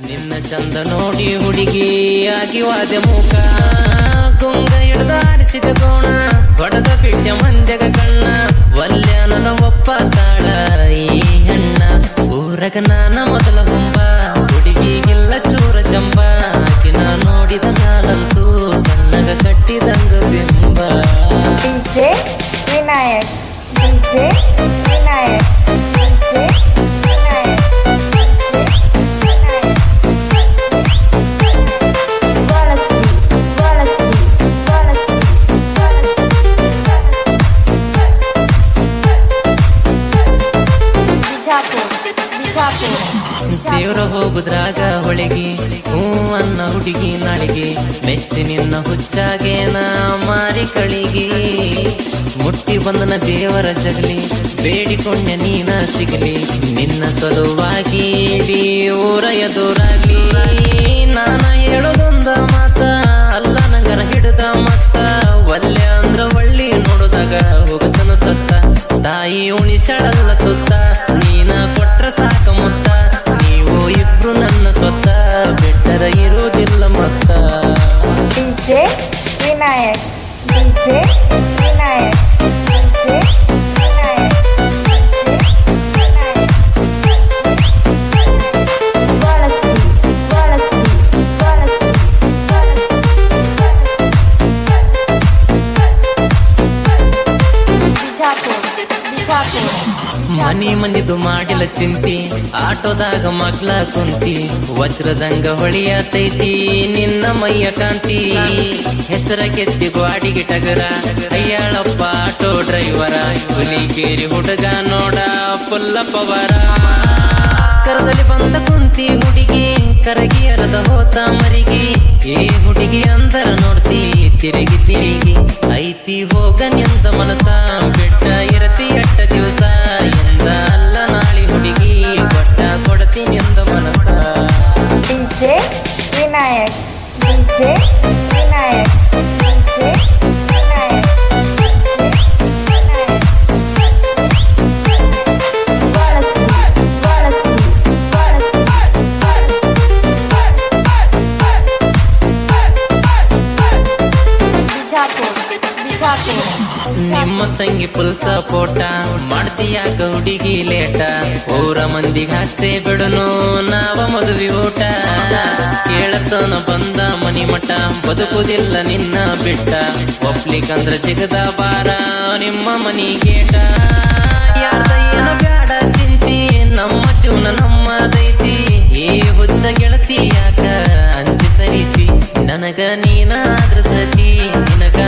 ನಿನ್ನ ಚಂದ ನೋಡಿ ಹುಡುಗಿ ಆಗಿವಾದ ಮುಖ ಗುಂಗ ಹಿಡ್ದಾಡಿಸಿದ ಗೋಣ ಹೊಡೆದ ಬಿಟ್ಟ ಮಂದ್ಯಗ ಕಣ್ಣ ವಲ್ಯಾನದ ಒಪ್ಪ ತಾಳ ಈ ಹೆಣ್ಣ ಊರಗ ನಾನ ಮೊದಲ ಹುಂಬ ಹುಡುಗಿಗಿಲ್ಲ ಚೂರ ಜಂಬ ಆಕಿನ ನೋಡಿದ ನಾಳಂತೂ ಕಣ್ಣಗ ಕಟ್ಟಿದಂಗ ಬಿಂಬ DJ Vinayak DJ Vinayak DJ Vinayak ದೇವ್ರ ಹೋಗುದ್ರಾಗ ಹೊಳಿಗೆ ಹೂ ಅನ್ನ ಹುಡುಗಿ ನಾಳಿಗೆ ಮೆಚ್ಚಿ ನಿನ್ನ ಹುಚ್ಚಾಗೇನ ಮಾರಿ ಕಳಿಗೆ ಮುಟ್ಟಿ ಬಂದನ ದೇವರ ಜಗಲಿ ಬೇಡಿಕೊಂಡ ನೀನ ಸಿಗಲಿ ನಿನ್ನ ಸಲುವಾಗಿ ಇಡೀ ಊರ ಎದುರಾಗ್ಲಿ ನಾನ ಹೇಳೋದೊಂದ ಮಾತ ಅಲ್ಲ ನಂಗರ ಹಿಡ್ದ ಮತ್ತ ಒಲ್ಲೆ ಅಂದ್ರ ಒಳ್ಳಿ ನೋಡಿದಾಗ ಹೋಗತನ ಸತ್ತ ತಾಯಿ ಉಣಿಸಳಲ್ಲ ತುತ್ತ ನೀನ ಕೊಟ್ರ ಸಾಕ ಮುತ್ತ ನೀವು ಇಬ್ರು ನನ್ನ ಸೊತ್ತ ಬೆಟ್ಟರ ಇರುವುದಿಲ್ಲ ಮತ್ತ DJ Vinayak DJ Vinayak DJ Vinayak ಮನಿ ಮಂದಿದು ಮಾಡಿಲ್ಲ ಚಿಂತಿ ಆಟೋದಾಗ ಮಗ್ಲ ಕುಂತಿ ವಜ್ರದಂಗ ಹೊಳಿಯತೈತಿ ನಿನ್ನ ಮೈಯ ಕಾಂತಿ ಹೆಸರ ಕೆತ್ತಿ ಗ್ವಾಡಿಗೆ ಟಗರ ಅಯ್ಯಾಳಪ್ಪ ಆಟೋ ಡ್ರೈವರ ಹುಲಿಕೇರಿ ಹುಡುಗ ನೋಡ ಫುಲ್ಲ ಪವರ ಕರದಲ್ಲಿ ಬಂದ ಕುಂತಿ ಹುಡುಗಿ ಕರಗಿ ಅರದ ಹೋತ ಮರಿಗೆ ಏ ಹುಡುಗಿ ಅಂದರ ನೋಡ್ತಿ ತಿರುಗಿ ತಿರುಗಿ ಐತಿ ಹೋಗ ನಿಂದ ಮನಸ ಬೆಟ್ಟ ಇರತಿ ಎಟ್ಟ ದಿವಸ ಎಂದ ಅಲ್ಲ ನಾಳಿ ಹುಡುಗಿ ಕೊಟ್ಟ ಕೊಡತಿ ನಿಂದ ಮನಸ DJ Vinayak DJ Vinayak DJ Vinayak ನಿಮ್ಮ ತಂಗಿ ಪುಲ್ಸ ಪೋಟ ಮಾಡ್ತೀಯಾಕ ಹುಡುಗಿ ಲೇಟ ಊರ ಮಂದಿಗೆ ಹಾಕ್ತೇ ಬಿಡನು ನಾವ ಮದುವೆ ಊಟ ಕೇಳತನ ಬಂದ ಮನಿ ಮಠ ಬದುಕುದಿಲ್ಲ ನಿನ್ನ ಬಿಟ್ಟ ಒಪ್ಲಿಕ್ಕಂದ್ರ ಜಿಗದ ಬಾರ ನಿಮ್ಮ ಮನಿ ಗೇಟ ಯಾರ್ದ ಏನ ಬ್ಯಾಡ ಚಿಂತಿ ನಮ್ಮ ಜೀವನ ನಮ್ಮದೈತಿ ಏ ಹುಚ್ಚ ಗೆಳತಿ ಯಾಕ ಅಂತಿ ಸರಿತಿ ನನಗ ನೀನಾದ್ರ ಸತಿ ನಿನಗ